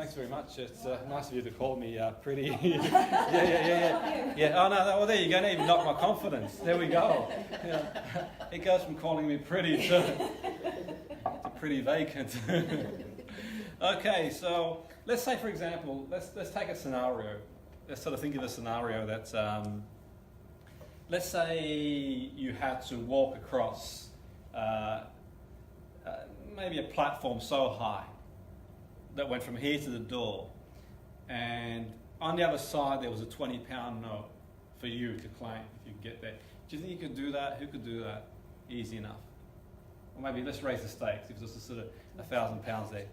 thanks very much. It's nice of you to call me pretty. Yeah. Oh no, well there you go. Now you've knocked my confidence. There we go. Yeah. It goes from calling me pretty to pretty vacant. Okay, so let's say, for example, let's take a scenario. Let's sort of think of a scenario that's, let's say you had to walk across maybe a platform so high that went from here to the door, and on the other side there was a £20 note for you to claim if you get there. Do you think you could do that? Who could do that? Easy enough. Or maybe let's raise the stakes. If it was just sort of £1,000 there.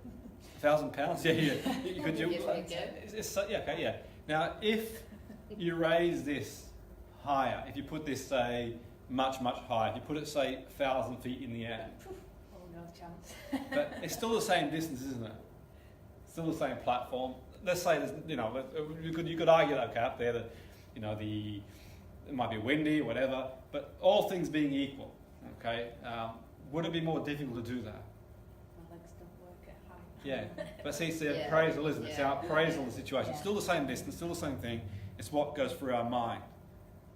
£1,000? Yeah. You could do it. Now, if you raise this higher, if you put this, say, much, much higher, if you put it, say, 1,000 feet in the air. Oh, no chance. But it's still the same distance, isn't it? Still the same platform. Let's say there's, you could argue that, okay, up there that, it might be windy or whatever, but all things being equal, okay, would it be more difficult to do that? My legs don't work at height. Yeah, but see, it's the appraisal, isn't it? It's our appraisal of the situation. Yeah. Still the same distance, still the same thing. It's what goes through our mind.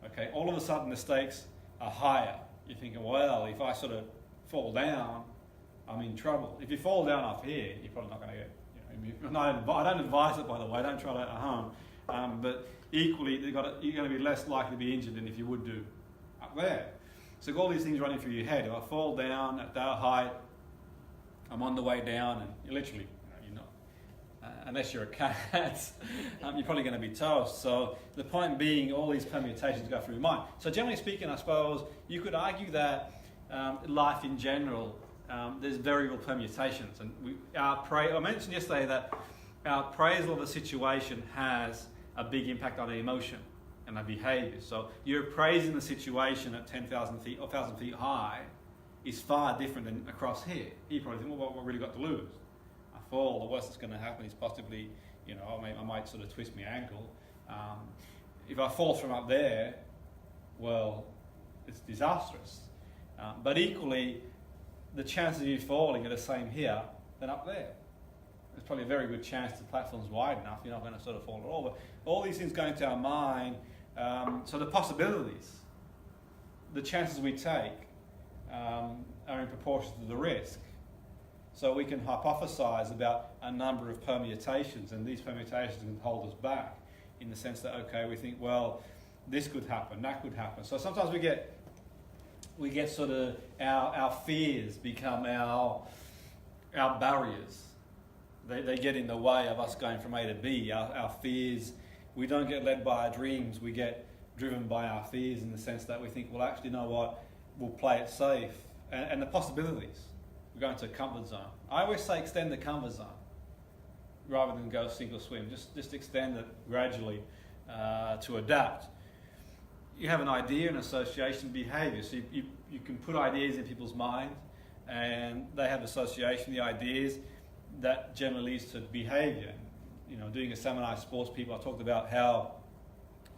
Okay, all of a sudden the stakes are higher. You're thinking, well, if I sort of fall down, I'm in trouble. If you fall down off here, you're probably not going to get. I don't advise it, by the way. Don't try that at home. But equally, you're going to be less likely to be injured than if you would do up there. So all these things running through your head. If I fall down at that height, I'm on the way down, and you're literally, you're not. Unless you're a cat, you're probably going to be toast. So the point being, all these permutations go through your mind. So generally speaking, I suppose you could argue that life in general, there's variable permutations, and I mentioned yesterday that our appraisal of a situation has a big impact on our emotion and our behaviour. So you're appraising the situation at 10,000 feet or 1,000 feet high is far different than across here. You probably think, well, what really got to lose? I fall, the worst that's going to happen is possibly, I might sort of twist my ankle. If I fall from up there, well, it's disastrous. But equally, the chances of you falling are the same here than up there. There's probably a very good chance the platform's wide enough, you're not going to sort of fall at all. But all these things go into our mind, so the possibilities, the chances we take, are in proportion to the risk. So we can hypothesize about a number of permutations, and these permutations can hold us back in the sense that, okay, we think, well, this could happen, that could happen. So sometimes we get sort of, our fears become our barriers. They get in the way of us going from A to B. Our fears, we don't get led by our dreams, we get driven by our fears in the sense that we think, well, actually, you know what, we'll play it safe. And the possibilities, we're going to a comfort zone. I always say extend the comfort zone rather than go sink or swim. Just extend it gradually to adapt. You have an idea, an association, behaviour. So you can put ideas in people's mind, and they have association, the ideas, that generally leads to behaviour. Doing a seminar of sports people, I talked about how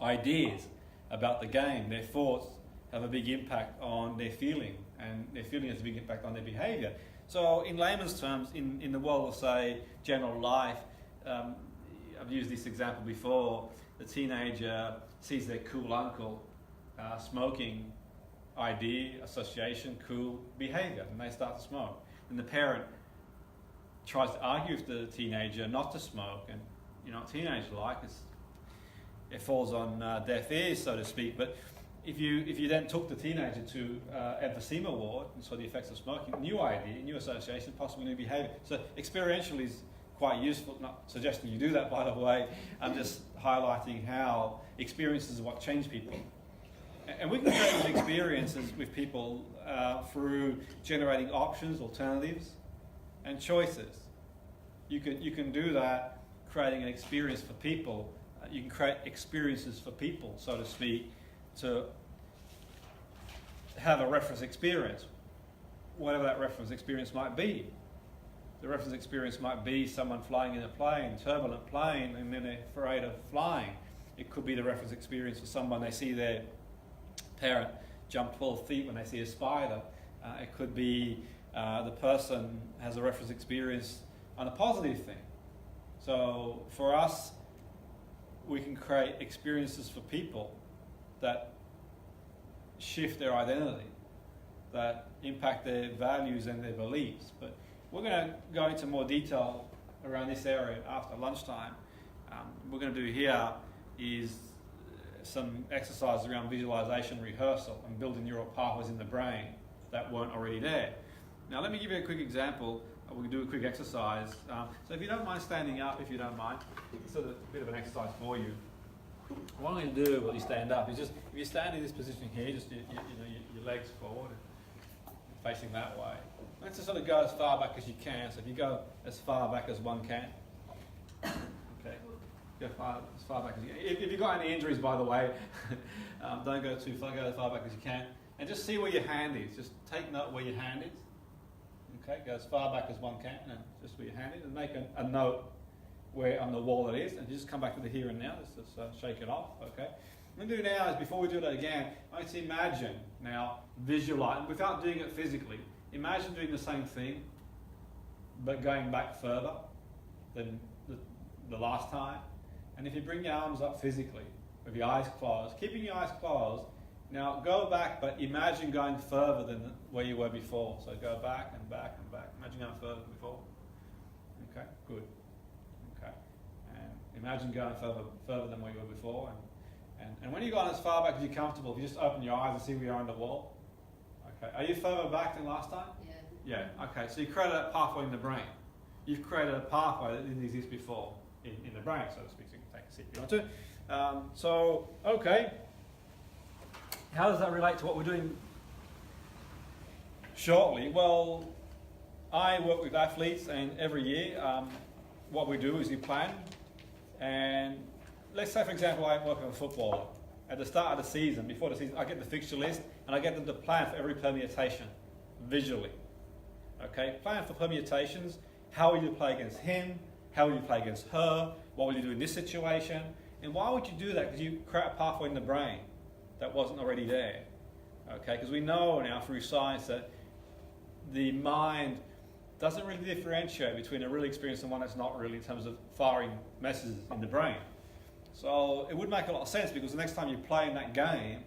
ideas about the game, their thoughts, have a big impact on their feeling, and their feeling has a big impact on their behaviour. So in layman's terms, in the world of, say, general life, I've used this example before, the teenager sees their cool uncle smoking, idea, association, cool, behaviour, and they start to smoke. And the parent tries to argue with the teenager not to smoke, and teenagers like, it falls on deaf ears, so to speak. But if you then took the teenager to emphysema ward and saw the effects of smoking, new idea, new association, possibly new behaviour. So experiential is quite useful. Not suggesting you do that, by the way. I'm just highlighting how experiences are what change people. And we can create those experiences with people through generating options, alternatives, and choices. You can do that, creating an experience for people. You can create experiences for people, so to speak, to have a reference experience, whatever that reference experience might be. The reference experience might be someone flying in a plane, turbulent plane, and then they're afraid of flying. It could be the reference experience for someone, they see their parent jump 12 feet when they see a spider. It could be the person has a reference experience on a positive thing. So for us, we can create experiences for people that shift their identity, that impact their values and their beliefs. But we're going to go into more detail around this area after lunchtime. What we're going to do here is some exercises around visualization, rehearsal, and building neural pathways in the brain that weren't already there. Now let me give you a quick example. We'll do a quick exercise. So if you don't mind standing up, if you don't mind, it's sort of a bit of an exercise for you. What I'm going to do while you stand up is just, if you stand in this position here, just your legs forward, facing that way. Let's just sort of go as far back as you can. So if you go as far back as one can, okay, go as far back as you can. If you've got any injuries, by the way, don't go too far. Go as far back as you can, and just see where your hand is. Just take note where your hand is. Okay, go as far back as one can, and just where your hand is, and make a note where on the wall it is, and just come back to the here and now. Just shake it off. Okay. What I'm going to do now is, before we do that again, I want you to imagine now, visualize, without doing it physically. Imagine doing the same thing, but going back further than the last time. And if you bring your arms up physically, with your eyes closed, keeping your eyes closed, now go back, but imagine going further than where you were before. So go back and back and back. Imagine going further than before. Okay, good. Okay, and imagine going further than where you were before. And when you've gone as far back as you're comfortable, if you just open your eyes and see where you are on the wall. Okay, are you further back than last time? Yeah. Yeah, okay, so you created a pathway in the brain. You've created a pathway that didn't exist before in the brain, so to speak. So you can take a seat if you want to. Okay. How does that relate to what we're doing shortly? Well, I work with athletes, and every year what we do is we plan. And let's say, for example, I work with a footballer. At the start of the season, before the season, I get the fixture list, and I get them to plan for every permutation visually. Okay, plan for permutations. How will you play against him? How will you play against her? What will you do in this situation? And why would you do that? Because you create a pathway in the brain that wasn't already there. Okay, because we know now through science that the mind doesn't really differentiate between a real experience and one that's not really, in terms of firing messages in the brain. So it would make a lot of sense, because the next time you play in that game,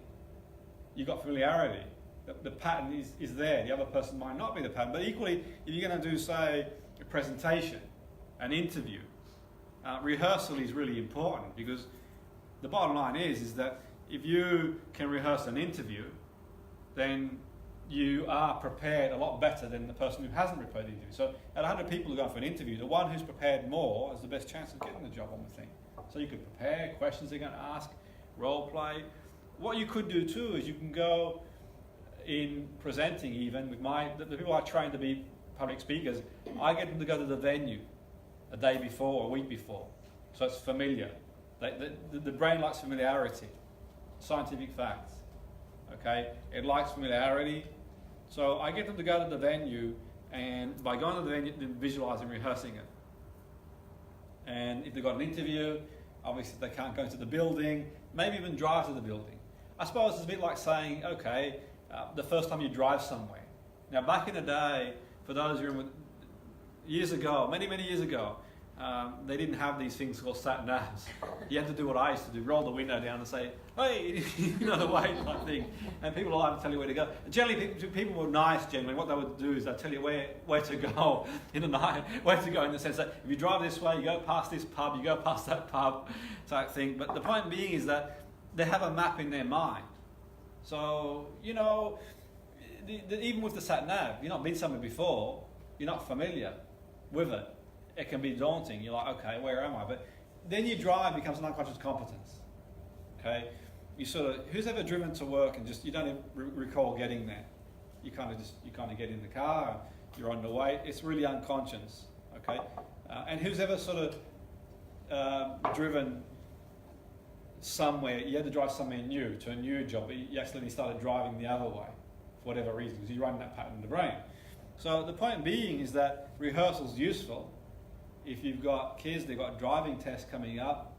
you've got familiarity. The pattern is there. The other person might not be the pattern. But equally, if you're going to do, say, a presentation, an interview, rehearsal is really important, because the bottom line is that if you can rehearse an interview, then you are prepared a lot better than the person who hasn't prepared the interview. So at 100 people who go for an interview, the one who's prepared more has the best chance of getting the job on the thing. So you could prepare questions they're going to ask, role play. What you could do too is you can go in presenting, even with the people I train to be public speakers, I get them to go to the venue a day before, a week before. So it's familiar. The brain likes familiarity, scientific facts. Okay, it likes familiarity. So I get them to go to the venue, and by going to the venue, then visualising, rehearsing it. And if they've got an interview, obviously they can't go into the building, maybe even drive to the building. I suppose it's a bit like saying, okay, the first time you drive somewhere. Now back in the day, for those who remember, years ago, many years ago, they didn't have these things called sat-navs. You had to do what I used to do, roll the window down and say, hey, you know, the way type thing. And people will have to tell you where to go. Generally, people were nice generally. What they would do is they'd tell you where to go in the night, where to go in the sense that if you drive this way, you go past this pub, you go past that pub type thing. But the point being is that they have a map in their mind. So, you know, even with the sat-nav, you've not been somewhere before, you're not familiar with it. It can be daunting. You're like, okay, where am I? But then you drive becomes an unconscious competence. Okay, you sort of, who's ever driven to work and just you don't even recall getting there? You kind of get in the car, you're on the way. It's really unconscious. Okay, and who's ever sort of driven somewhere? You had to drive somewhere new to a new job, but you accidentally started driving the other way for whatever reason because you're running that pattern in the brain. So the point being is that rehearsal is useful. If you've got kids, they've got driving tests coming up,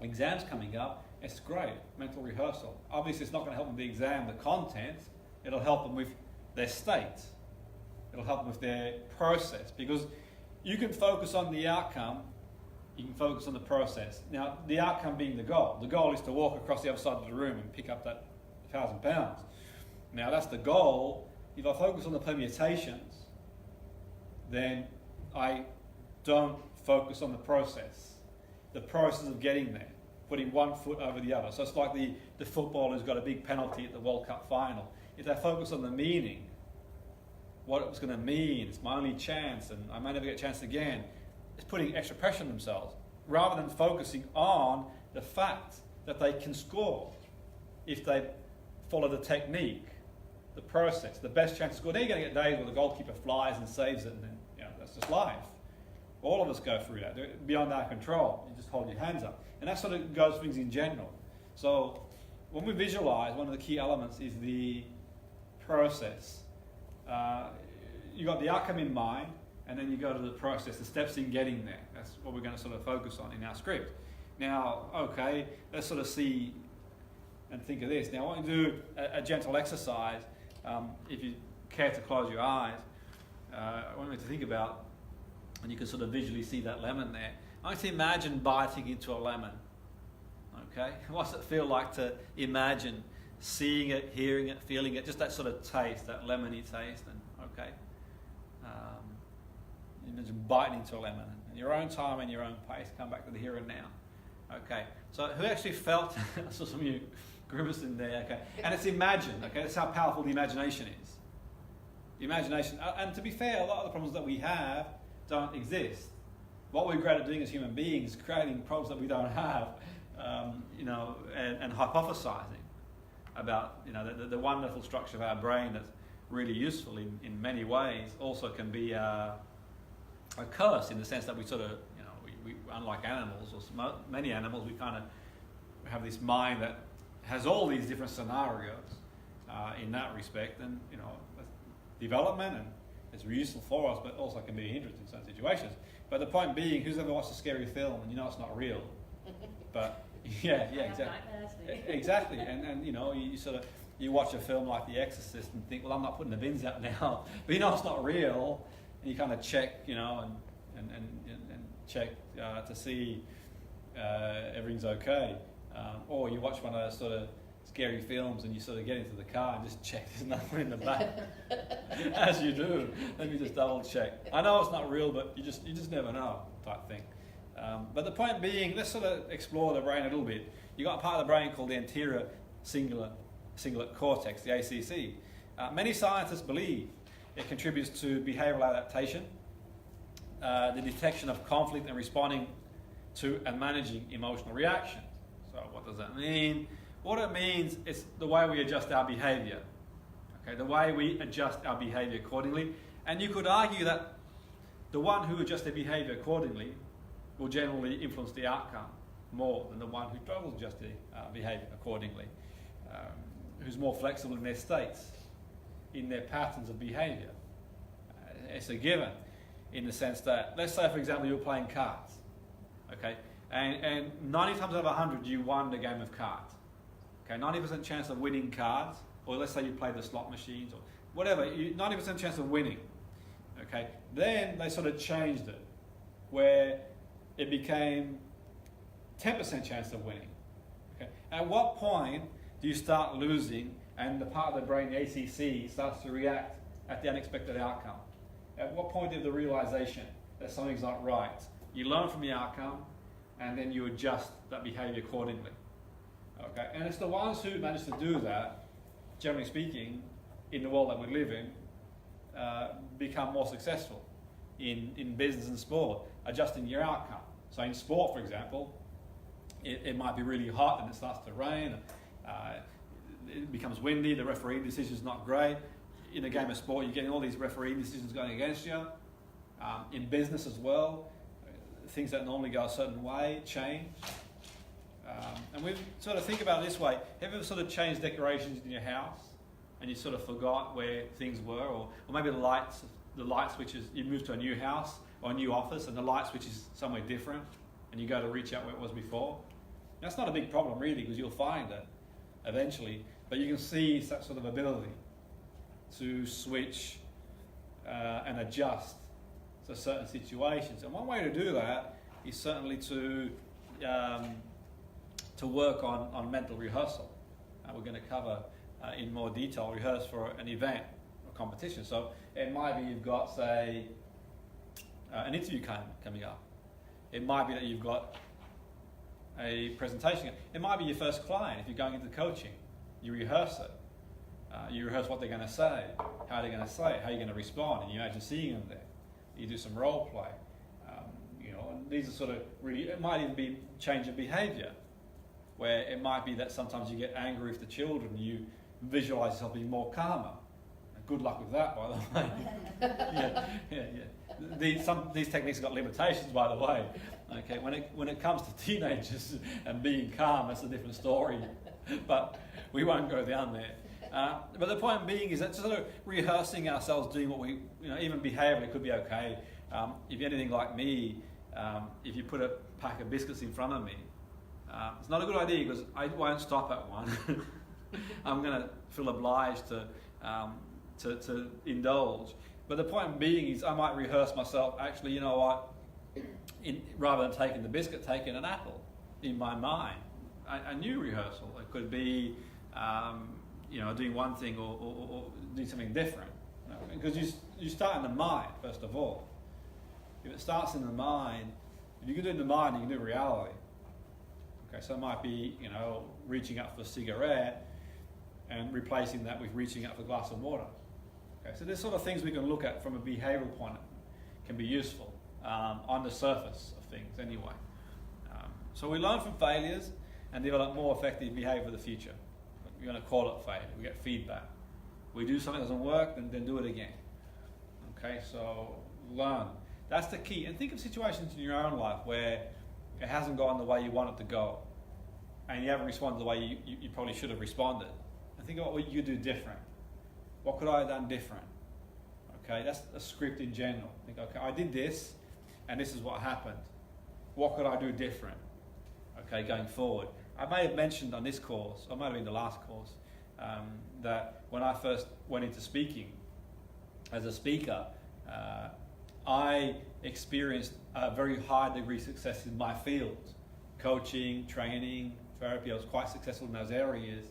exams coming up, it's great, mental rehearsal. Obviously it's not going to help them with the exam, the content, it'll help them with their state. It'll help them with their process, because you can focus on the outcome you can focus on the process. Now, the outcome being the goal. The goal is to walk across the other side of the room and pick up that 1,000 pounds. Now, that's the goal. If I focus on the permutations, then I don't focus on the process of getting there, putting one foot over the other. So it's like the footballer who's got a big penalty at the World Cup final. If they focus on the meaning, what it was going to mean, it's my only chance and I may never get a chance again, it's putting extra pressure on themselves rather than focusing on the fact that they can score if they follow the technique, the process, the best chance to score. Then you're going to get days where the goalkeeper flies and saves it, and then that's just life. All of us go through that. They're beyond our control. You just hold your hands up. And that sort of goes for things in general. So when we visualize, one of the key elements is the process. You got the outcome in mind, and then you go to the process, the steps in getting there. That's what we're going to sort of focus on in our script. Now, okay, let's sort of see and think of this. Now, I want you to do a gentle exercise. If you care to close your eyes, I want you to think about, and you can sort of visually see that lemon there. I want you to imagine biting into a lemon. Okay? What's it feel like to imagine seeing it, hearing it, feeling it, just that sort of taste, that lemony taste? And okay, imagine biting into a lemon in your own time and your own pace. Come back to the here and now. Okay, so who actually felt? I saw some of you grimacing there. Okay, and it's imagine. Okay, that's how powerful the imagination is. The imagination, and to be fair, a lot of the problems that we have don't exist. What we're great at doing as human beings is creating problems that we don't have, and hypothesizing about the wonderful structure of our brain that's really useful in many ways. Also can be a curse in the sense that we sort of, we unlike animals or many animals, we kind of have this mind that has all these different scenarios in that respect, and development, and it's useful for us, but also can be a hindrance in some situations. But the point being, who's ever watched a scary film and it's not real? But yeah, exactly. And you watch a film like The Exorcist and think, well, I'm not putting the bins out now, but it's not real. And you kind of check, and check to see everything's okay. Or you watch one of those sort of scary films and you sort of get into the car and just check there's nothing in the back. As you do. Let me just double check. I know it's not real, but you just never know, type thing. But the point being, let's sort of explore the brain a little bit. You've got a part of the brain called the anterior cingulate cortex, the ACC. Many scientists believe it contributes to behavioural adaptation, the detection of conflict and responding to and managing emotional reactions. So what does that mean? What it means is the way we adjust our behaviour. Okay, the way we adjust our behaviour accordingly. And you could argue that the one who adjusts their behaviour accordingly will generally influence the outcome more than the one who struggles to adjust their behaviour accordingly, who's more flexible in their states, in their patterns of behaviour. It's a given in the sense that, let's say for example you're playing cards, okay, and 90 times out of 100 you won the game of cards. Okay, 90% chance of winning cards, or let's say you play the slot machines or whatever, 90% chance of winning. Okay, then they sort of changed it, where it became 10% chance of winning. Okay, at what point do you start losing and the part of the brain, the ACC, starts to react at the unexpected outcome? At what point is the realization that something's not right? You learn from the outcome and then you adjust that behavior accordingly. Okay, and it's the ones who manage to do that, generally speaking, in the world that we live in, become more successful in business and sport, adjusting your outcome. So in sport, for example, it might be really hot and it starts to rain, it becomes windy, the referee decision's not great. In a game of sport, you're getting all these referee decisions going against you. In business as well, things that normally go a certain way change. And we sort of think about it this way. Have you ever sort of changed decorations in your house and you sort of forgot where things were? Or maybe the light switches, you move to a new house or a new office and the light switch is somewhere different and you go to reach out where it was before. That's not a big problem really, because you'll find it eventually, but you can see that sort of ability to switch and adjust to certain situations. And one way to do that is certainly to work on mental rehearsal. We're going to cover in more detail rehearse for an event or competition. So it might be you've got, say, an interview coming up. It might be that you've got a presentation. It might be your first client if you're going into coaching. You rehearse it. You rehearse what they're going to say, how they're going to say it, how you're going to respond, and you imagine seeing them there. You do some role play. And these are sort of really, it might even be change of behaviour, where it might be that sometimes you get angry with the children, you visualise yourself being more calmer. Good luck with that, by the way. yeah. These techniques have got limitations, by the way. Okay, when it comes to teenagers and being calm, it's a different story. But we won't go down there. But the point being is that sort of rehearsing ourselves, doing what we, even behaviourally could be okay. If you're anything like me, if you put a pack of biscuits in front of me, it's not a good idea because I won't stop at one. I'm going to feel obliged to indulge. But the point being is I might rehearse myself, actually, you know what, rather than taking the biscuit, taking an apple in my mind. A new rehearsal. It could be, doing one thing or doing something different. Because you start in the mind, first of all. If it starts in the mind, if you can do it in the mind, you can do it in reality. Okay, so it might be, reaching up for a cigarette and replacing that with reaching up for a glass of water. Okay, so there's sort of things we can look at from a behavioural point can be useful on the surface of things anyway. So we learn from failures and develop more effective behaviour for the future. We're going to call it failure. We get feedback. We do something that doesn't work, then do it again. Okay, so learn. That's the key. And think of situations in your own life where it hasn't gone the way you want it to go, and you haven't responded the way you probably should have responded. And think about what you could do different. What could I have done different? Okay, that's a script in general. Think, okay, I did this, and this is what happened. What could I do different? Okay, going forward. I may have mentioned on this course, or it might have been the last course, that when I first went into speaking as a speaker, I experienced a very high degree of success in my field. Coaching, training, therapy, I was quite successful in those areas.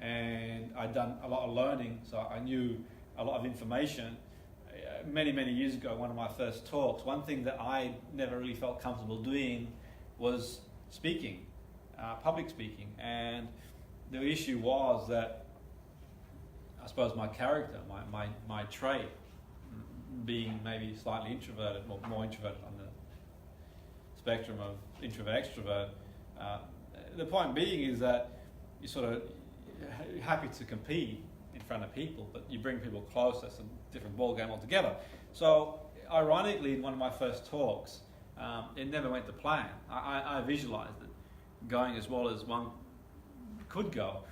And I'd done a lot of learning, so I knew a lot of information. Many, many years ago, one of my first talks, one thing that I never really felt comfortable doing was speaking, public speaking. And the issue was that, I suppose my character, my trait, being maybe slightly introverted, or more introverted on the spectrum of introvert-extrovert, the point being is that you're sort of happy to compete in front of people, but you bring people close, that's a different ballgame altogether. So, ironically, in one of my first talks, it never went to plan. I visualized it going as well as one could go.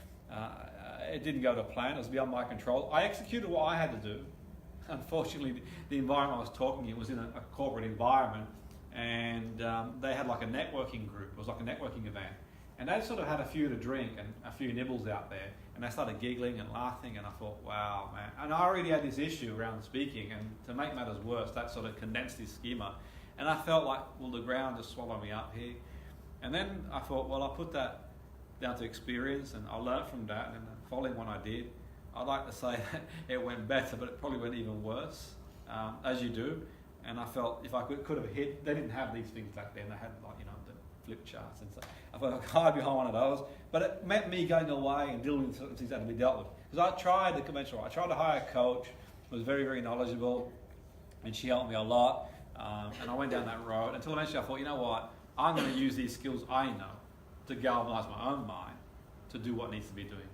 It didn't go to plan, it was beyond my control. I executed what I had to do. Unfortunately, the environment I was talking in was in a corporate environment, and they had like a networking group. It was like a networking event. And they sort of had a few to drink and a few nibbles out there, and they started giggling and laughing, and I thought, wow, man. And I already had this issue around speaking, and to make matters worse, that sort of condensed this schema. And I felt like, will the ground just swallow me up here? And then I thought, well, I'll put that down to experience, and I learned from that, and the following one I did, I'd like to say that it went better, but it probably went even worse, as you do. And I felt if I could have hit, they didn't have these things back then. They had the flip charts and stuff. I thought I could hide behind one of those, but it meant me going away and dealing with certain things that had to be dealt with. Because I tried the conventional. I tried to hire a coach, who was very, very knowledgeable, and she helped me a lot. And I went down that road until eventually I thought, you know what? I'm going to use these skills I know to galvanise my own mind to do what needs to be doing.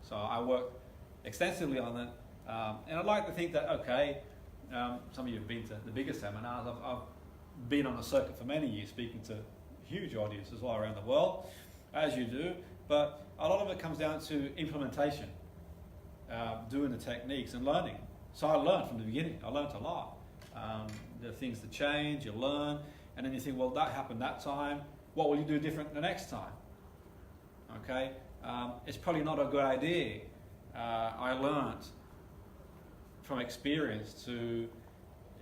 So I worked extensively on it, and I'd like to think that, okay, some of you have been to the bigger seminars. I've been on a circuit for many years speaking to huge audiences all around the world, as you do, but a lot of it comes down to implementation, doing the techniques and learning. So I learned from the beginning. I learned a lot. There are things to change, you learn, and then you think, well, that happened that time. What will you do different the next time? Okay, it's probably not a good idea. I learned from experience to,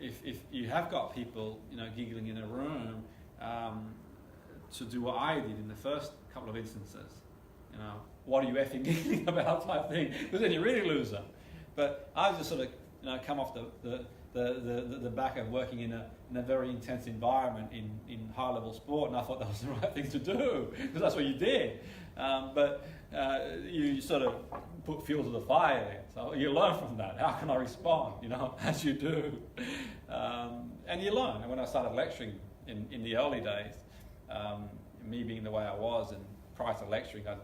if you have got people, giggling in a room, to do what I did in the first couple of instances. You know, what are you effing giggling about type thing? Because then you really lose them. But I just sort of, you know, come off the back of working in a very intense environment in high level sport, and I thought that was the right thing to do because that's what you did. But you sort of put fuel to the fire there, so you learn from that. How can I respond? You know, as you do, and you learn. And when I started lecturing in the early days, me being the way I was, and prior to lecturing, I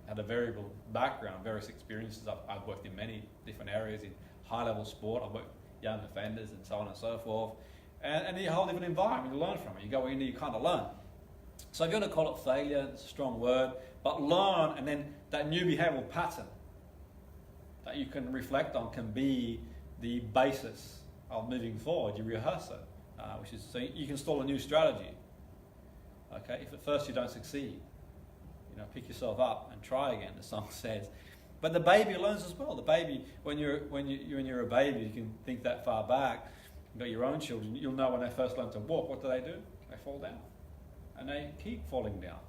had a variable background, various experiences. I've worked in many different areas in high-level sport. I've worked with young offenders and so on and so forth. And a whole different environment you learn from it. You go in, you kind of learn. So if you want to call it failure, it's a strong word, but learn, and then that new behavioural pattern that you can reflect on can be the basis of moving forward. You rehearse it, which is so you can install a new strategy. Okay, if at first you don't succeed, you know, pick yourself up and try again, the song says. But the baby learns as well. The baby, when you're a baby, you can think that far back. You've got your own children. You'll know when they first learn to walk, what do? They fall down, and they keep falling down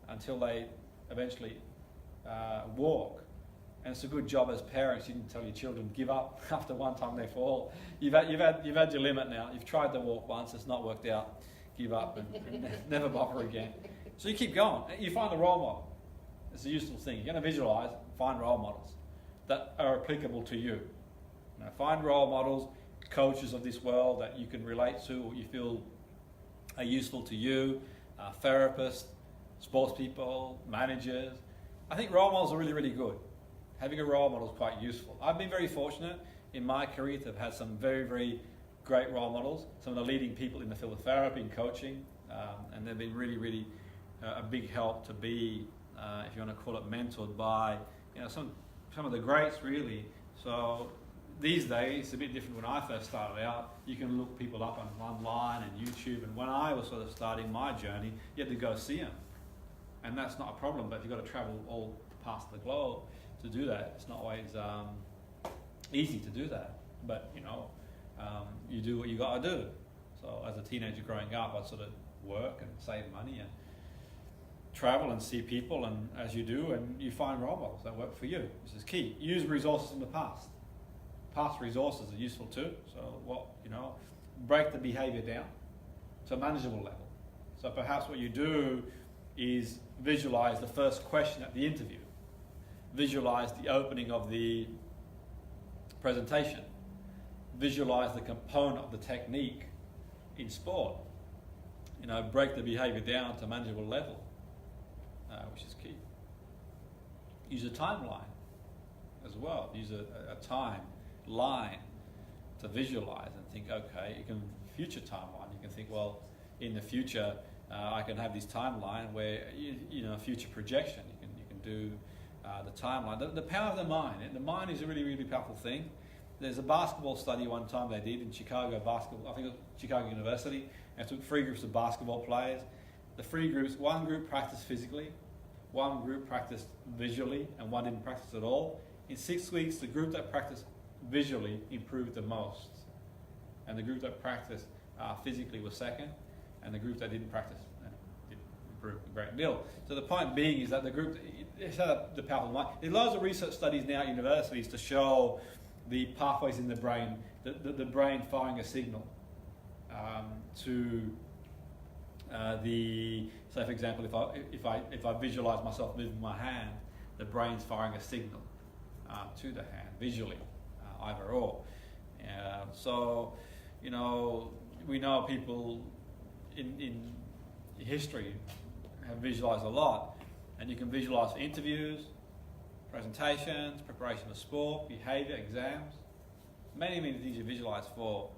until they eventually walk. And it's a good job as parents. You can tell your children give up after one time they fall. You've had your limit now. You've tried to walk once. It's not worked out. Give up and never bother again. So you keep going. You find the role model. It's a useful thing. You're going to visualize, find role models that are applicable to you. You know, find role models, coaches of this world that you can relate to, or you feel are useful to you, therapists, sports people, managers. I think role models are really, really good. Having a role model is quite useful. I've been very fortunate in my career to have had some very, very great role models, some of the leading people in the field of therapy and coaching, and they've been really, really a big help to be, if you want to call it, mentored by, you know, some of the greats really. So these days it's a bit different. When I first started out, you can look people up online and YouTube, and when I was sort of starting my journey, you had to go see them, and that's not a problem. But you've got to travel all past the globe to do that. It's not always easy to do that, but you know. You do what you got to do. So as a teenager growing up, I'd sort of work and save money and travel and see people, and as you do, and you find role models that work for you, which is key. Use resources from the past. Past resources are useful too. So break the behaviour down to a manageable level. So perhaps what you do is visualize the first question at the interview. Visualize the opening of the presentation. Visualize the component of the technique in sport. You know, break the behaviour down to a manageable level, which is key. Use a timeline as well. Use a timeline to visualize and think, okay, you can future timeline. You can think, well, in the future, I can have this timeline where, you know, future projection. You can do the timeline. The power of the mind. The mind is a really, really powerful thing. There's a basketball study one time they did in Chicago basketball, I think it was Chicago University, and took 3 groups of basketball players. The 3 groups, one group practiced physically, one group practiced visually, and one didn't practice at all. In 6 weeks, the group that practiced visually improved the most, and the group that practiced physically was second, and the group that didn't practice didn't improve a great deal. So the point being is that the group, it's the powerful mind. There's loads of research studies now at universities to show the pathways in the brain, the brain firing a signal to say for example, if I visualize myself moving my hand, the brain's firing a signal to the hand visually, either or. So, you know, we know people in history have visualized a lot, and you can visualize for interviews, presentations, preparation for sport, behaviour, exams, many, many things you visualise for.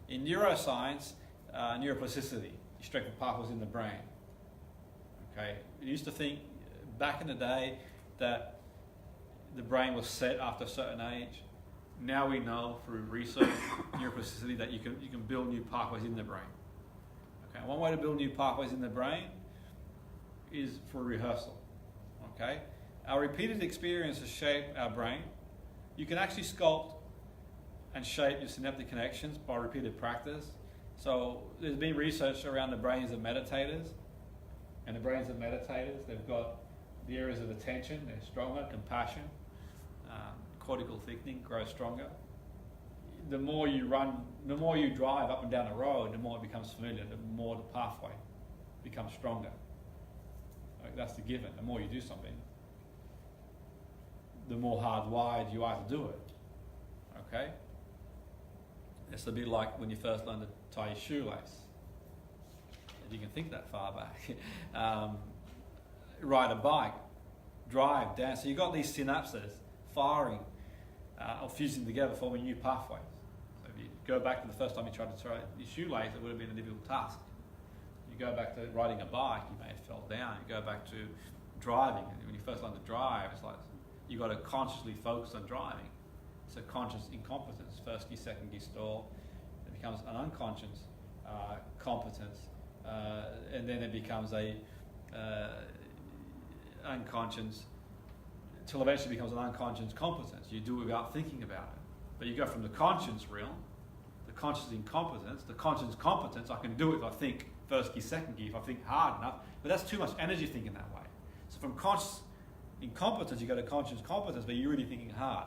In neuroscience, neuroplasticity, you strengthen pathways in the brain. Okay, we used to think back in the day that the brain was set after a certain age. Now we know through research, neuroplasticity, that you can build new pathways in the brain. Okay, one way to build new pathways in the brain is for rehearsal. Okay. Our repeated experiences shape our brain. You can actually sculpt and shape your synaptic connections by repeated practice. So there's been research around the brains of meditators, and the brains of meditators, they've got the areas of attention, they're stronger, compassion, cortical thickening grows stronger. The more you drive up and down the road, the more it becomes familiar, the more the pathway becomes stronger. Like, that's the given. The more you do something, the more hardwired you are to do it. Okay? It's a bit like when you first learn to tie your shoelace. If you can think that far back. Ride a bike, drive, dance. So you've got these synapses firing or fusing together, forming new pathways. So if you go back to the first time you tried to tie your shoelace, it would have been a difficult task. You go back to riding a bike, you may have fell down. You go back to driving, and when you first learn to drive, it's like you've got to consciously focus on driving. It's a conscious incompetence, first gear, second gear stall. It becomes an unconscious competence, and then it becomes a unconscious, till eventually becomes an unconscious competence. You do it without thinking about it. But you go from the conscious realm, the conscious incompetence, the conscious competence. I can do it if I think first gear, second gear, if I think hard enough. But that's too much energy thinking that way. So from conscious incompetence, you go to conscious competence, but you're really thinking hard.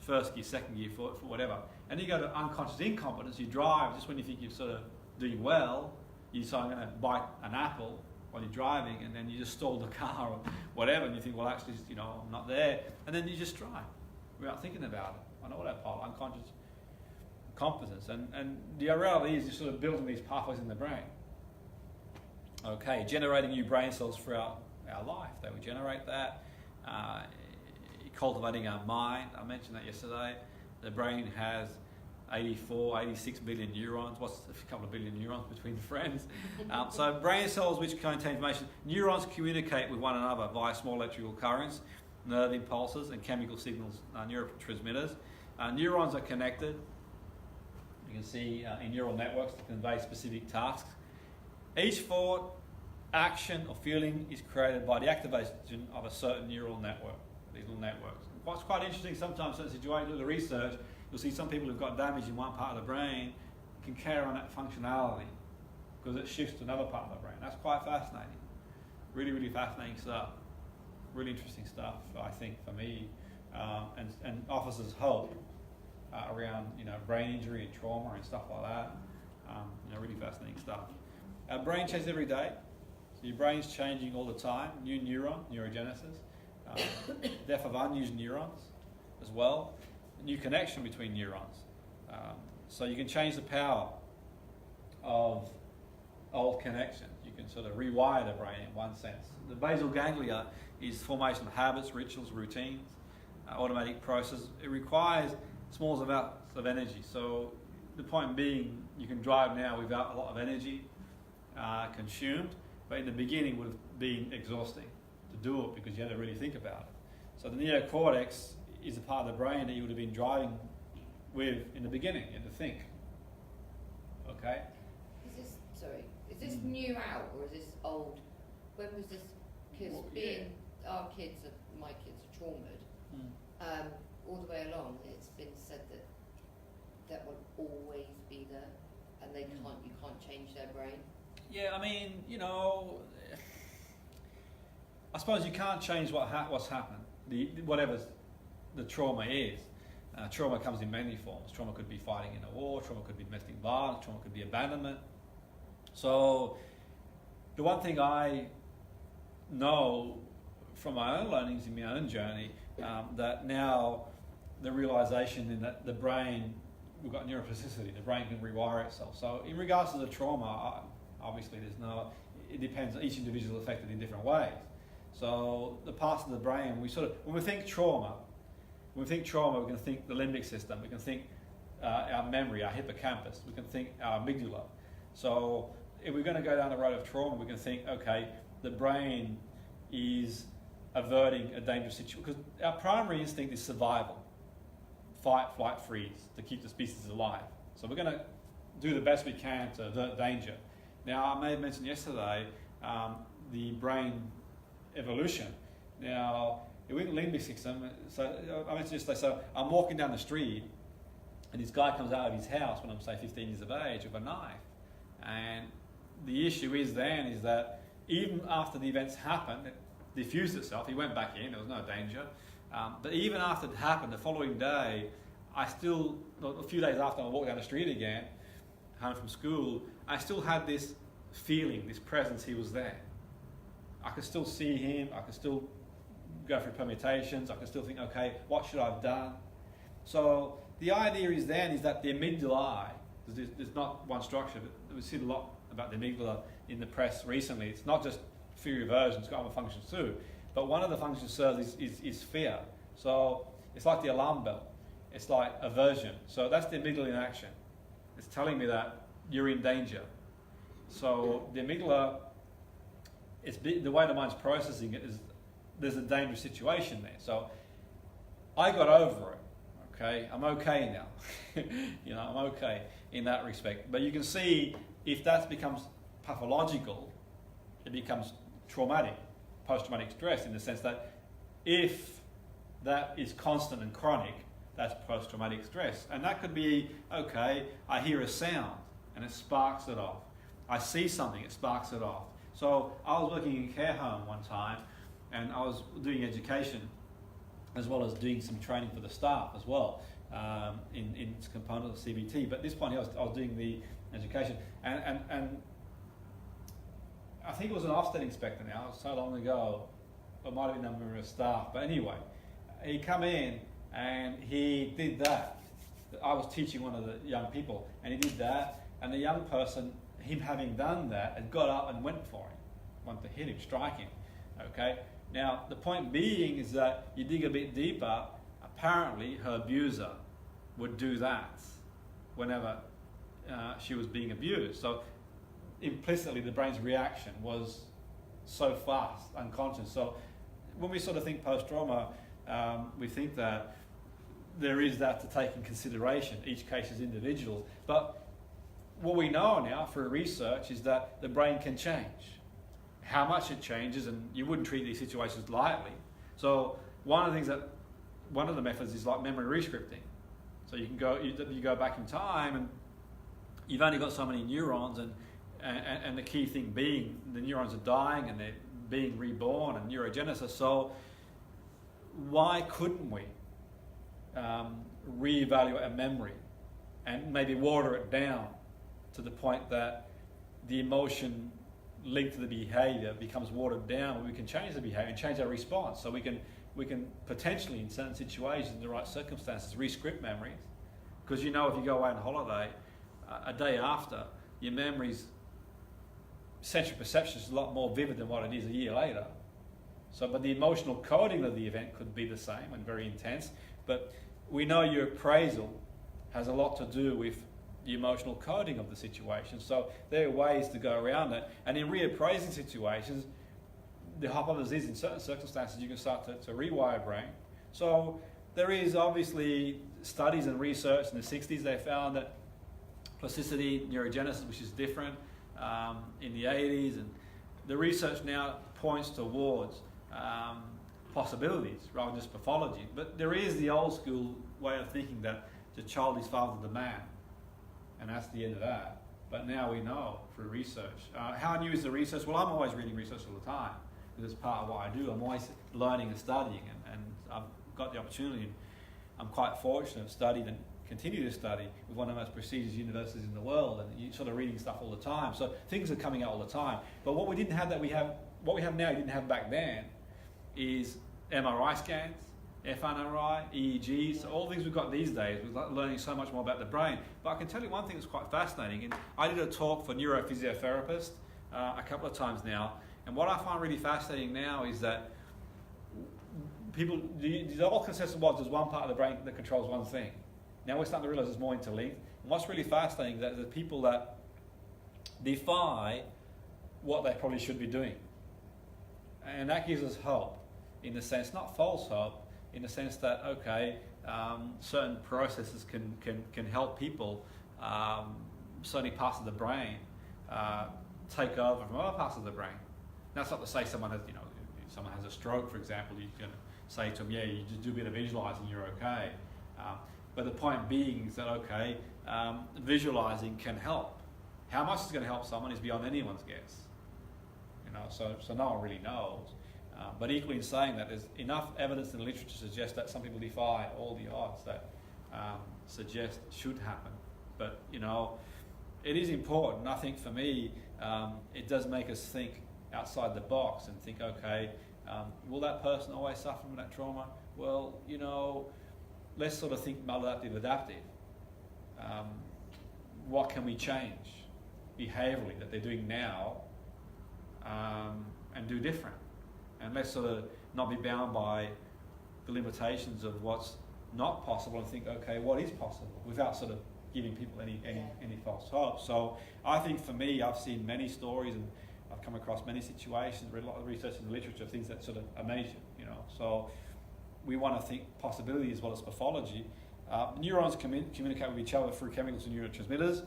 First gear, second gear, for whatever. And you go to unconscious incompetence, you drive just when you think you're sort of doing well, you say, I'm going to bite an apple while you're driving, and then you just stall the car or whatever, and you think, well, actually, I'm not there. And then you just drive without thinking about it. I know what I call unconscious competence. And the reality is you're sort of building these pathways in the brain. Okay, generating new brain cells throughout our life. They will generate that. Cultivating our mind. I mentioned that yesterday. The brain has 84, 86 billion neurons. What's a couple of billion neurons between friends? So brain cells which contain information. Neurons communicate with one another via small electrical currents, nerve impulses, and chemical signals, neurotransmitters. Neurons are connected. You can see in neural networks to convey specific tasks. Each thought, action, or feeling is created by the activation of a certain neural network. These little networks. What's quite interesting sometimes, since you do the research, you'll see some people who've got damage in one part of the brain can carry on that functionality because it shifts to another part of the brain. That's quite fascinating. Really, really fascinating stuff. Really interesting stuff, I think, for me, and offers us hope around brain injury and trauma and stuff like that. Really fascinating stuff. Our brain changes every day. So your brain's changing all the time. New neurogenesis. Death of unused neurons as well. A new connection between neurons. So you can change the power of old connections. You can sort of rewire the brain in one sense. The basal ganglia is formation of habits, rituals, routines, automatic process. It requires small amounts of energy. So the point being, you can drive now without a lot of energy consumed, but in the beginning would have been exhausting to do it because you had to really think about it. So the neocortex is a part of the brain that you would have been driving with in the beginning. You had to think. Okay? Is this new out or is this old? When was this? Because my kids are traumatized. All the way along, it's been said that will always be there, and you can't change their brain. Yeah, I mean, I suppose you can't change what's happened. Whatever the trauma is. Trauma comes in many forms. Trauma could be fighting in a war. Trauma could be domestic violence. Trauma could be abandonment. So the one thing I know from my own learnings in my own journey, that now the realization in that the brain, we've got neuroplasticity, the brain can rewire itself. So in regards to the trauma, obviously it depends, each individual is affected in different ways. So the parts of the brain, when we think trauma, we can think the limbic system, we can think our memory, our hippocampus, we can think our amygdala. So if we're going to go down the road of trauma, we can think, okay, the brain is averting a dangerous situation, because our primary instinct is survival, fight, flight, freeze, to keep the species alive. So we're going to do the best we can to avert danger. Now, I may have mentioned yesterday the brain evolution. Now, within the limbic system, so I mentioned yesterday, so I'm walking down the street and this guy comes out of his house when I'm, say, 15 years of age with a knife. And the issue is that even after the events happened, it diffused itself. He went back in, there was no danger. But even after it happened, the following day, a few days after I walked down the street again, home from school, I still had this feeling, this presence, he was there. I could still see him, I could still go through permutations, I could still think, okay, what should I have done? So the idea is that the amygdala, there's not one structure, but we've seen a lot about the amygdala in the press recently. It's not just fear aversion, it's got other functions too. But one of the functions it serves is fear. So it's like the alarm bell. It's like aversion. So that's the amygdala in action. It's telling me that you're in danger. So the amygdala, the way the mind's processing it is there's a dangerous situation there. So I got over it. Okay, I'm okay now. I'm okay in that respect. But you can see if that becomes pathological, it becomes traumatic, post-traumatic stress, in the sense that if that is constant and chronic, that's post-traumatic stress. And that could be, okay, I hear a sound and it sparks it off. I see something, it sparks it off. So I was working in a care home one time and I was doing education as well as doing some training for the staff as well in its component of CBT. But at this point I was doing the education and I think it was an Ofsted inspector now, it was so long ago, it might have been a member of staff, but anyway, he come in and he did that. I was teaching one of the young people and he did that, and the young person, him having done that, had got up and went for him, wanted to hit him, strike him, okay? Now, the point being is that you dig a bit deeper, apparently her abuser would do that whenever she was being abused. So implicitly the brain's reaction was so fast, unconscious. So when we sort of think post-trauma, we think that there is that to take in consideration. Each case is individual. But what we know now through research is that the brain can change. How much it changes, and you wouldn't treat these situations lightly. So one of the methods is like memory rescripting. So you go back in time and you've only got so many neurons, and the key thing being the neurons are dying and they're being reborn and neurogenesis. So why couldn't we reevaluate a memory and maybe water it down to the point that the emotion linked to the behavior becomes watered down, and we can change the behavior and change our response. So we can potentially, in certain situations, in the right circumstances, rescript memories. Because if you go away on holiday, a day after, your memories, sensory perception is a lot more vivid than what it is a year later. So, but the emotional coding of the event could be the same and very intense. But we know your appraisal has a lot to do with the emotional coding of the situation. So there are ways to go around it. And in reappraising situations, the hypothesis is in certain circumstances you can start to rewire brain. So there is obviously studies and research in the 60s. They found that plasticity, neurogenesis, which is different, in the 80s, and the research now points towards possibilities rather than just pathology. But there is the old school way of thinking that the child is father of the man, and that's the end of that. But now we know through research. How new is the research? Well, I'm always reading research all the time, because it's part of what I do. I'm always learning and studying, and I've got the opportunity, and I'm quite fortunate to study and continue to study with one of the most prestigious universities in the world, and you're sort of reading stuff all the time. So things are coming out all the time. But what we didn't have what we have now, we didn't have back then, is MRI scans, fMRI, EEGs, so all the things we've got these days. We're learning so much more about the brain. But I can tell you one thing that's quite fascinating. And I did a talk for neurophysiotherapists a couple of times now, and what I find really fascinating now is that the old consensus was there's one part of the brain that controls one thing. Now we're starting to realise it's more interlinked. And what's really fascinating is that the people that defy what they probably should be doing. And that gives us hope, in the sense, not false hope, in the sense that, okay, certain processes can help people, certainly parts of the brain, take over from other parts of the brain. That's not to say someone has, if someone has a stroke, for example, you can say to them, yeah, you just do a bit of visualising, you're okay. But the point being is that, okay, visualising can help. How much it's going to help someone is beyond anyone's guess. You know, so no one really knows. But equally in saying that, there's enough evidence in the literature to suggest that some people defy all the odds that suggest should happen. But, you know, it is important. I think for me, it does make us think outside the box and think, okay, will that person always suffer from that trauma? Well, you know, let's sort of think maladaptive, adaptive. What can we change behaviourally that they're doing now and do different? And let's sort of not be bound by the limitations of what's not possible and think, okay, what is possible, without sort of giving people any false hope. So I think for me, I've seen many stories and I've come across many situations, read a lot of research in the literature, things that sort of amaze you, you know. So we want to think possibility as well as pathology. Neurons communicate with each other through chemicals and neurotransmitters.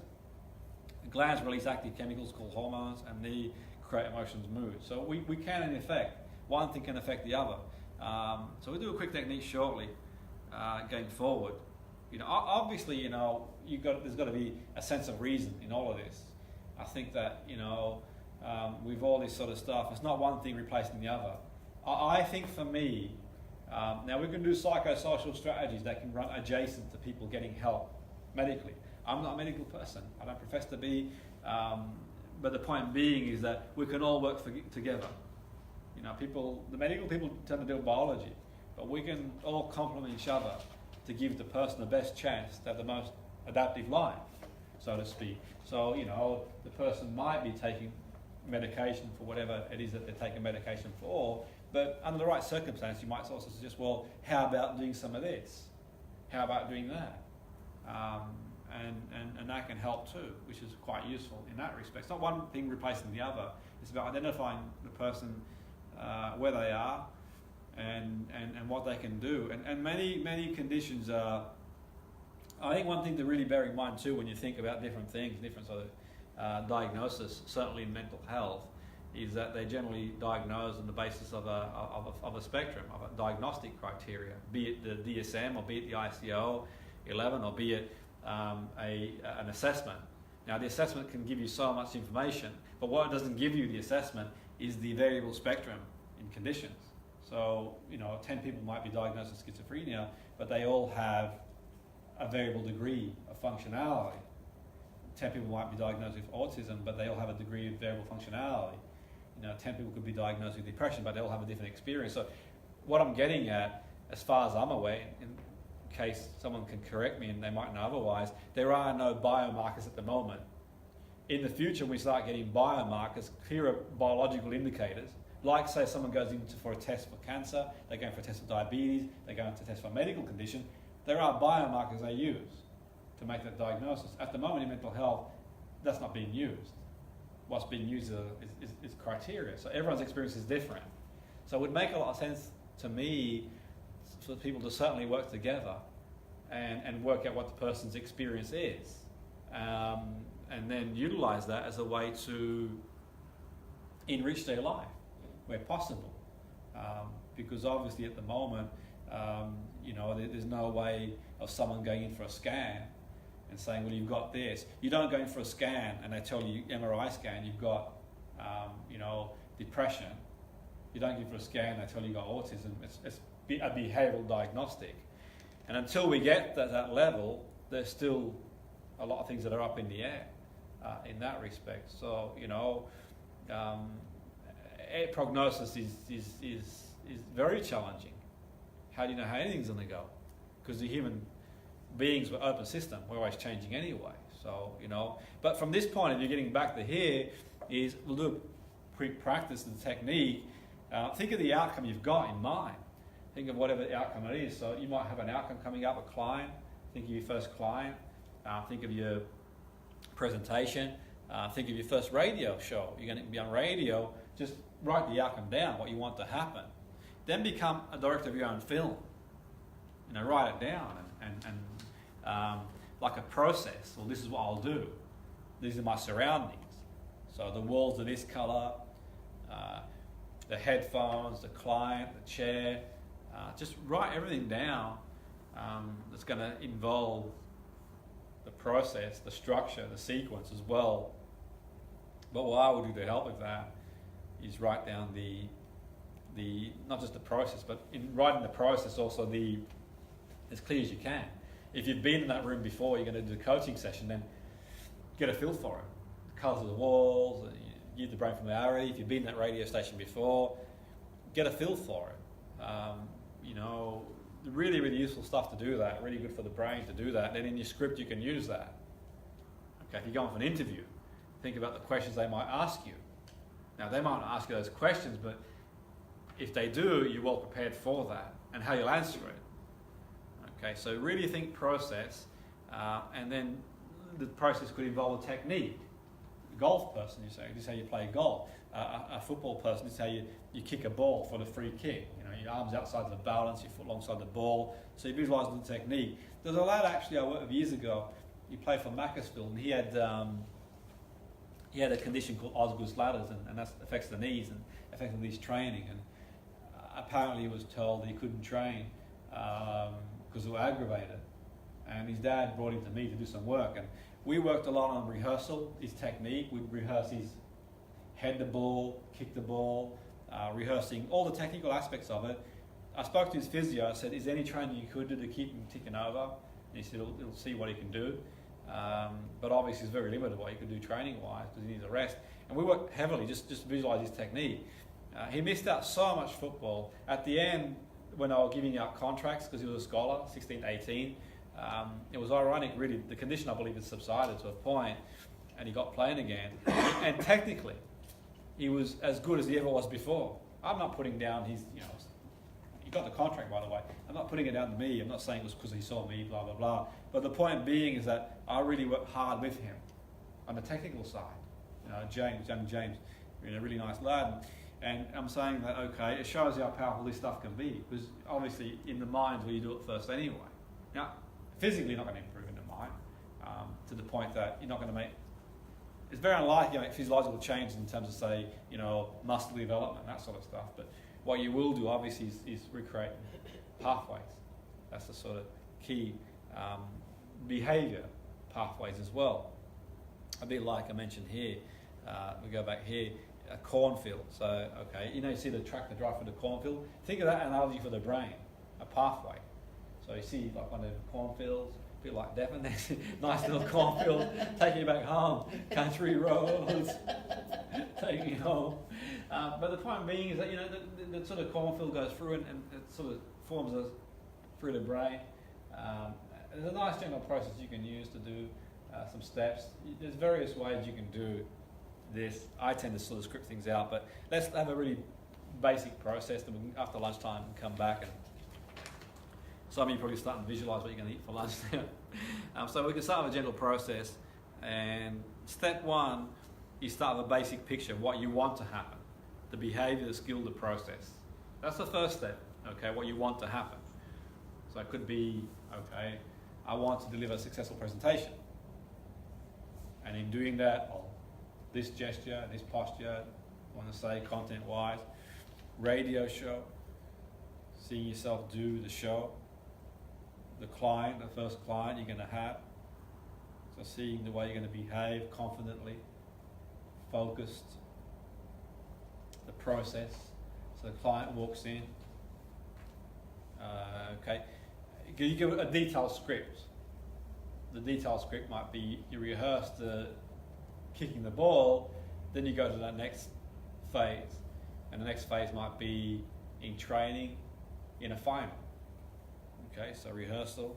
The glands release active chemicals called hormones, and they create emotions, mood. So we can, in effect, one thing can affect the other. So we'll do a quick technique shortly going forward. You know, obviously, you know, there's got to be a sense of reason in all of this. I think that, you know, with all this sort of stuff, it's not one thing replacing the other. I think for me, now we can do psychosocial strategies that can run adjacent to people getting help medically. I'm not a medical person. I don't profess to be. But the point being is that we can all work together. You know, the medical people tend to deal with biology, but we can all complement each other to give the person the best chance to have the most adaptive life, so to speak. So, you know, the person might be taking medication for whatever it is that they're taking medication for, but under the right circumstance, you might also suggest, well, how about doing some of this? How about doing that? And that can help too, which is quite useful in that respect. It's not one thing replacing the other. It's about identifying the person where they are and what they can do. And many conditions are, I think one thing to really bear in mind too when you think about different things, different sort of diagnosis, certainly in mental health, is that they're generally diagnosed on the basis of a spectrum, of a diagnostic criteria, be it the DSM or be it the ICO-11 or be it an assessment. Now the assessment can give you so much information, but what it doesn't give you, the assessment, is the variable spectrum in conditions. So, you know, 10 people might be diagnosed with schizophrenia, but they all have a variable degree of functionality. 10 people might be diagnosed with autism, but they all have a degree of variable functionality. You know, 10 people could be diagnosed with depression, but they all have a different experience. So what I'm getting at, as far as I'm aware, in case someone can correct me and they might know otherwise, there are no biomarkers at the moment. In the future, we start getting biomarkers, clearer biological indicators, like say someone goes in for a test for cancer, they're going for a test for diabetes, they're going to test for a medical condition, there are biomarkers they use to make that diagnosis. At the moment in mental health, that's not being used. What's being used is criteria. So everyone's experience is different. So it would make a lot of sense to me for people to certainly work together and work out what the person's experience is. And then utilize that as a way to enrich their life where possible. Because obviously at the moment, you know, there's no way of someone going in for a scan and saying, well, you've got this. You don't go in for a scan and they tell you, MRI scan, you've got, you know, depression. You don't go for a scan, they tell you you've got autism. It's a behavioural diagnostic. And until we get to that level, there's still a lot of things that are up in the air in that respect. So, you know, prognosis is very challenging. How do you know how anything's going to go? Because the human beings were open system. We're always changing anyway. So, you know, but from this point of view, getting back to here, is we'll do a quick practice of the technique. Think of the outcome you've got in mind. Think of whatever the outcome it is. So you might have an outcome coming up, a client. Think of your first client. Think of your presentation. Think of your first radio show. You're going to be on radio. Just write the outcome down, what you want to happen. Then become a director of your own film. You know, write it down and like a process. Well, this is what I'll do. These are my surroundings. So the walls are this colour. The headphones, the client, the chair. Just write everything down that's going to involve the process, the structure, the sequence as well But what I would do to help with that is write down the not just the process, but in writing the process also as clear as you can. If you've been in that room before, you're going to do a coaching session, then get a feel for it. The colours of the walls, use the brain familiarity. If you've been in that radio station before, get a feel for it. Really, really useful stuff to do that. Really good for the brain to do that. And then in your script, you can use that. Okay, if you're going for an interview, think about the questions they might ask you. Now, they might not ask you those questions, but if they do, you're well prepared for that and how you'll answer it. Okay, so really think process, and then the process could involve a technique. A golf person, this is how you play golf. A football person, this is how you kick a ball for the free kick. Your arms outside the balance, your foot alongside the ball. So you visualise the technique. There's a lad actually I worked with years ago. He played for Macclesfield, and he had a condition called Osgood's ladders, and that affects the knees and affected his training. And apparently he was told he couldn't train because it was aggravated. And his dad brought him to me to do some work, and we worked a lot on rehearsal, his technique. We'd rehearse his head the ball, kick the ball, rehearsing all the technical aspects of it. I spoke to his physio. I said, is there any training you could do to keep him ticking over? And he said, it'll see what he can do. But obviously it's very limited what he could do training-wise because he needs a rest. And we worked heavily, just visualise his technique. He missed out so much football. At the end, when I was giving out contracts, because he was a scholar, 16, 18, it was ironic, really. The condition, I believe, had subsided to a point, and he got playing again. And technically, he was as good as he ever was before. I'm not putting down his, he got the contract, by the way. I'm not putting it down to me. I'm not saying it was because he saw me, blah, blah, blah. But the point being is that I really worked hard with him on the technical side. James, a really nice lad. And I'm saying that, okay, it shows how powerful this stuff can be, because obviously in the mind's where you do it first anyway. Now, physically you're not going to improve in the mind to the point that you're not going to make, it's very unlikely to make physiological change in terms of, say, muscle development, that sort of stuff. But what you will do, obviously, is recreate pathways. That's the sort of key behaviour pathways as well. A bit like I mentioned here, we go back here, a cornfield. So, okay, you see the tractor drive for the cornfield. Think of that analogy for the brain, a pathway. So you see like one of the cornfields, a bit like Devon, nice little cornfield, taking you back home, country roads, taking you home. But the point being is that, the sort of cornfield goes through and it sort of forms through the brain. There's a nice general process you can use to do some steps. There's various ways you can do this. I tend to sort of script things out, but let's have a really basic process, and we can, after lunchtime, come back, and some of you probably starting to visualise what you're going to eat for lunch now. So we can start with a gentle process, and step one, you start with a basic picture of what you want to happen, the behaviour, the skill, the process. That's the first step, okay, what you want to happen. So it could be, okay, I want to deliver a successful presentation, and in doing that, this gesture, this posture, I want to say content-wise, radio show, seeing yourself do the show, the client, the first client you're going to have, so seeing the way you're going to behave confidently, focused, the process, so the client walks in, okay, you give a detailed script. The detailed script might be you rehearse the kicking the ball, then you go to that next phase, and the next phase might be in training in a final. Okay, so rehearsal.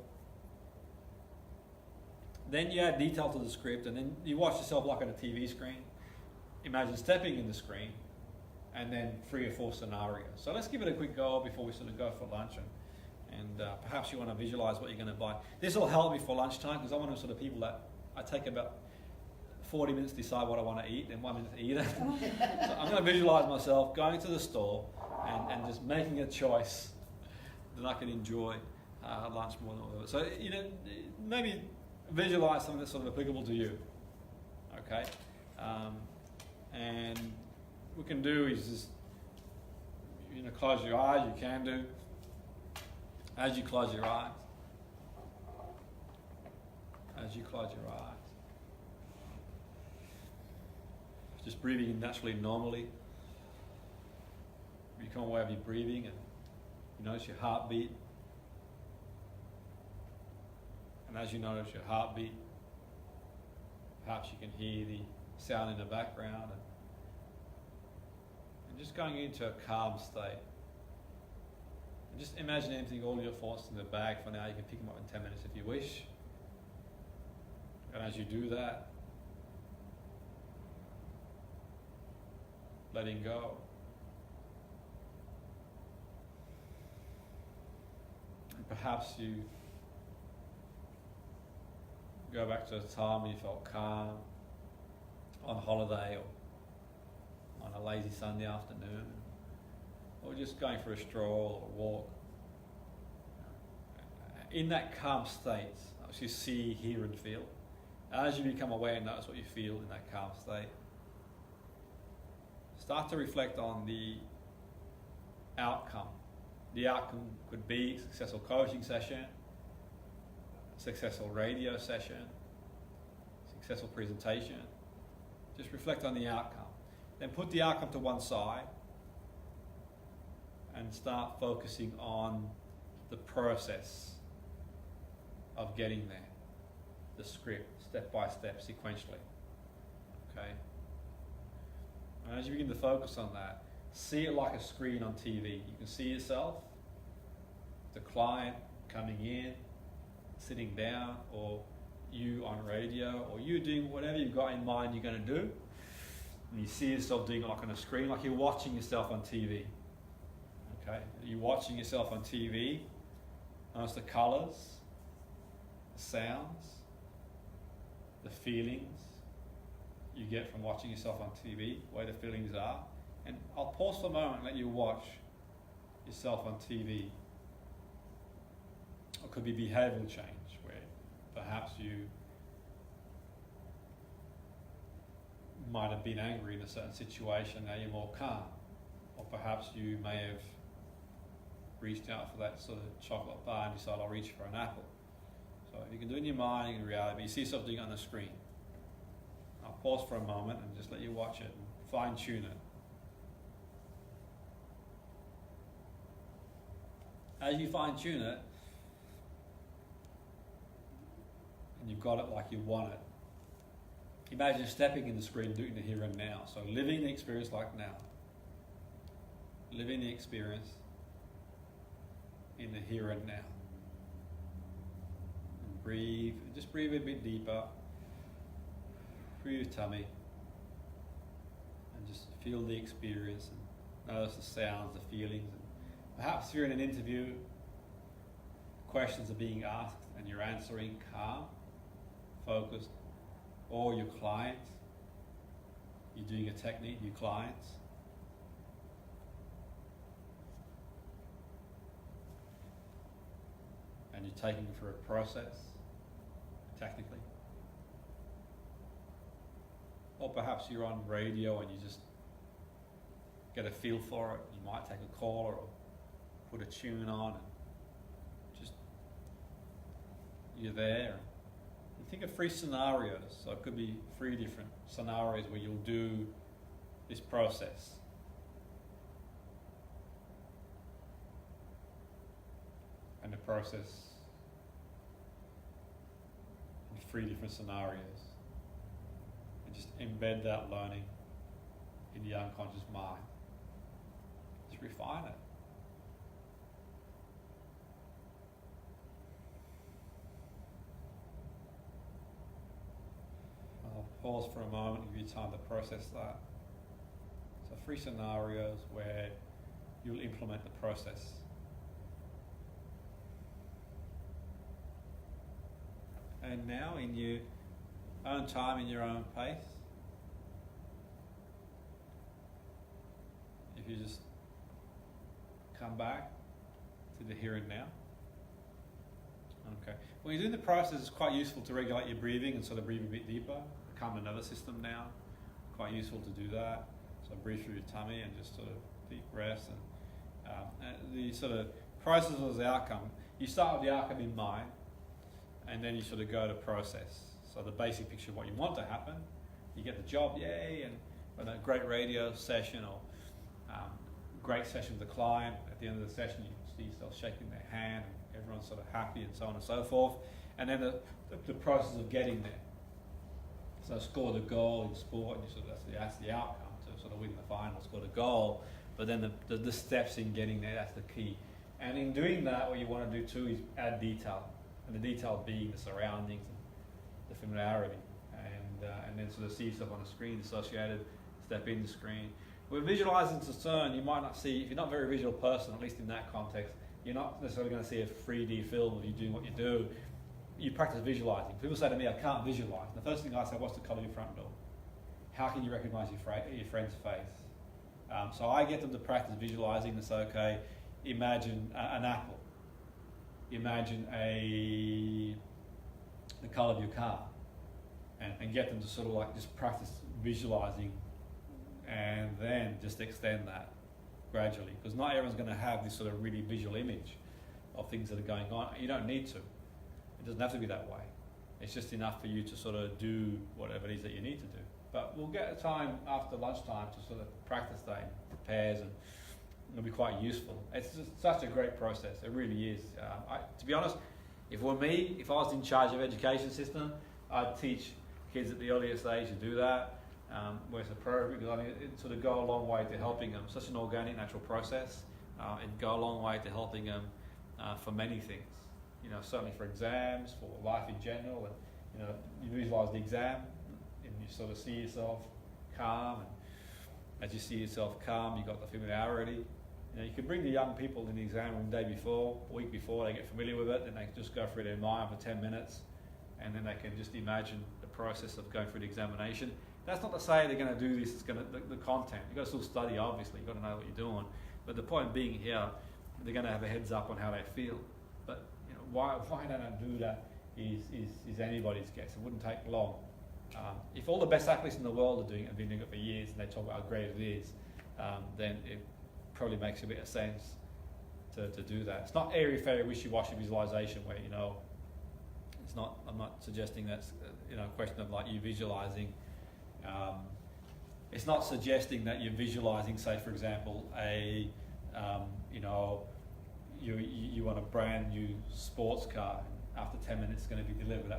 Then you add detail to the script, and then you watch yourself like on a TV screen. Imagine stepping in the screen, and then 3 or 4 scenarios. So let's give it a quick go before we sort of go for lunch, and perhaps you want to visualize what you're going to buy. This will help me for lunchtime, because I'm one of the sort of people that I take about 40 minutes to decide what I want to eat and 1 minute to eat it. So I'm going to visualize myself going to the store and just making a choice that I can enjoy lunch more than all of it. So, maybe visualize something that's sort of applicable to you. Okay? And what we can do is just, close your eyes, you can do. As you close your eyes, just breathing in naturally, normally. You become aware of your breathing and you notice your heartbeat. And as you notice your heartbeat, perhaps you can hear the sound in the background and just going into a calm state. And just imagine emptying all your thoughts in the bag for now. You can pick them up in 10 minutes if you wish. And as you do that, letting go. And perhaps you go back to a time when you felt calm, on holiday or on a lazy Sunday afternoon, or just going for a stroll or a walk. In that calm state, you see, hear and feel. As you become aware and notice what you feel in that calm state, start to reflect on the outcome. The outcome could be a successful coaching session, a successful radio session, successful presentation. Just reflect on the outcome. Then put the outcome to one side and start focusing on the process of getting there. The script, step by step, sequentially. Okay? And as you begin to focus on that, see it like a screen on TV. You can see yourself, the client coming in, sitting down, or you on radio, or you doing whatever you've got in mind you're going to do. And you see yourself doing it like on a screen, like you're watching yourself on TV. Okay? You're watching yourself on TV. Notice the colours, the sounds, the feelings you get from watching yourself on TV, where the feelings are. And I'll pause for a moment and let you watch yourself on TV. It could be behavioural change, where perhaps you might have been angry in a certain situation, now you're more calm. Or perhaps you may have reached out for that sort of chocolate bar and decided I'll reach for an apple. So you can do it in your mind, in reality, but you see yourself doing it on the screen. I'll pause for a moment and just let you watch it and fine tune it. As you fine tune it, and you've got it like you want it, imagine stepping in the screen, doing the here and now. So living the experience like now. Living the experience in the here and now. And breathe, just breathe a bit deeper. Through your tummy. And just feel the experience and notice the sounds, the feelings. And perhaps if you're in an interview, questions are being asked and you're answering calm, focused, or your client, you're doing a technique, your clients. And you're taking it through a process, technically. Or perhaps you're on radio and you just get a feel for it. You might take a caller or put a tune on and just, you're there. And think of 3 scenarios. So it could be 3 different scenarios where you'll do this process. And the process in 3 different scenarios. And just embed that learning in the unconscious mind. Just refine it. I'll pause for a moment and give you time to process that. So 3 scenarios where you'll implement the process. And now, in your own time, in your own pace, if you just come back to the here and now. Okay. When you're doing the process, it's quite useful to regulate your breathing and sort of breathe a bit deeper, calm the nervous system down. Quite useful to do that. So breathe through your tummy and just sort of deep breaths. And the sort of process of the outcome, you start with the outcome in mind, and then you sort of go to process. So the basic picture of what you want to happen, you get the job, yay, and a great radio session or great session with the client. At the end of the session, you see yourself shaking their hand, and everyone's sort of happy, and so on and so forth. And then the process of getting there. So score the goal in sport, and that's the outcome, to sort of win the final, score the goal. But then the steps in getting there, that's the key. And in doing that, what you want to do too is add detail, and the detail being the surroundings and the familiarity, and then sort of see yourself on the screen associated, step in the screen. With visualizing concern, you might not see, if you're not a very visual person, at least in that context, you're not necessarily going to see a 3D film of you doing what you do. You practice visualizing. People say to me, I can't visualize. The first thing I say, what's the colour of your front door? How can you recognize your friend's face? So I get them to practice visualizing and say, okay, imagine an apple. Imagine the colour of your car. And get them to sort of like just practice visualizing, and then just extend that gradually. Because not everyone's going to have this sort of really visual image of things that are going on. You don't need to. It doesn't have to be that way. It's just enough for you to sort of do whatever it is that you need to do. But we'll get a time after lunchtime to sort of practice that in pairs, and it'll be quite useful. It's just such a great process. It really is. To be honest, if it were me, if I was in charge of education system, I'd teach kids at the earliest age to do that, where it's appropriate, because I think it sort of go a long way to helping them. Such an organic, natural process. It'd go a long way to helping them for many things. You know, certainly for exams, for life in general, and you know, you visualize the exam, and you sort of see yourself calm, and as you see yourself calm, you've got the familiarity. You know, you can bring the young people in the exam room the day before, a week before, they get familiar with it, and they can just go through their mind for 10 minutes, and then they can just imagine the process of going through the examination. That's not to say they're going to do this, it's going to, the content, you've got to still study obviously, you've got to know what you're doing, but the point being here, they're going to have a heads up on how they feel. But you know, why don't I do that is anybody's guess. It wouldn't take long. If all the best athletes in the world are doing it and been doing it for years, and they talk about how great it is, then it probably makes a bit of sense to do that. It's not airy-fairy, wishy-washy visualization where, you know, it's not. I'm not suggesting that's you know, a question of like you visualizing. It's not suggesting that you're visualizing, say for example, a you know, you want a brand new sports car. After 10 minutes, it's going to be delivered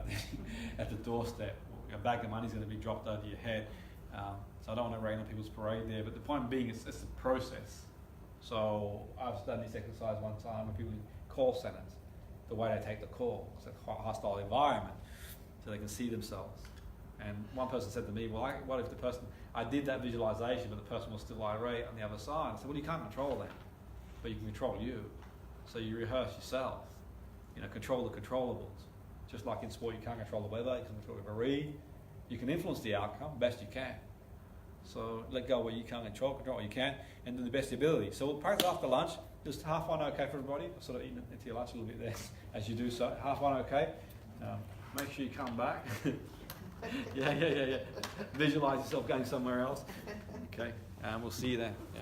at the doorstep. A bag of money is going to be dropped over your head. So I don't want to rain on people's parade there. But the point being, it's a process. So I've done this exercise one time with people in call centres. The way they take the call, it's a hostile environment, so they can see themselves. And one person said to me, well, what if the person, I did that visualization, but the person was still irate on the other side? I said, well, you can't control that, but you can control you. So you rehearse yourself, you know, control the controllables. Just like in sport, you can't control the weather, you can control the referee, you can influence the outcome best you can. So let go what you can't control what you can, and do the best ability. So we'll practice after lunch. Just half one okay for everybody? Sort of eating into your lunch a little bit there as you do so. Half one okay? Make sure you come back. Yeah. Visualize yourself going somewhere else. Okay, we'll see you there. Yeah.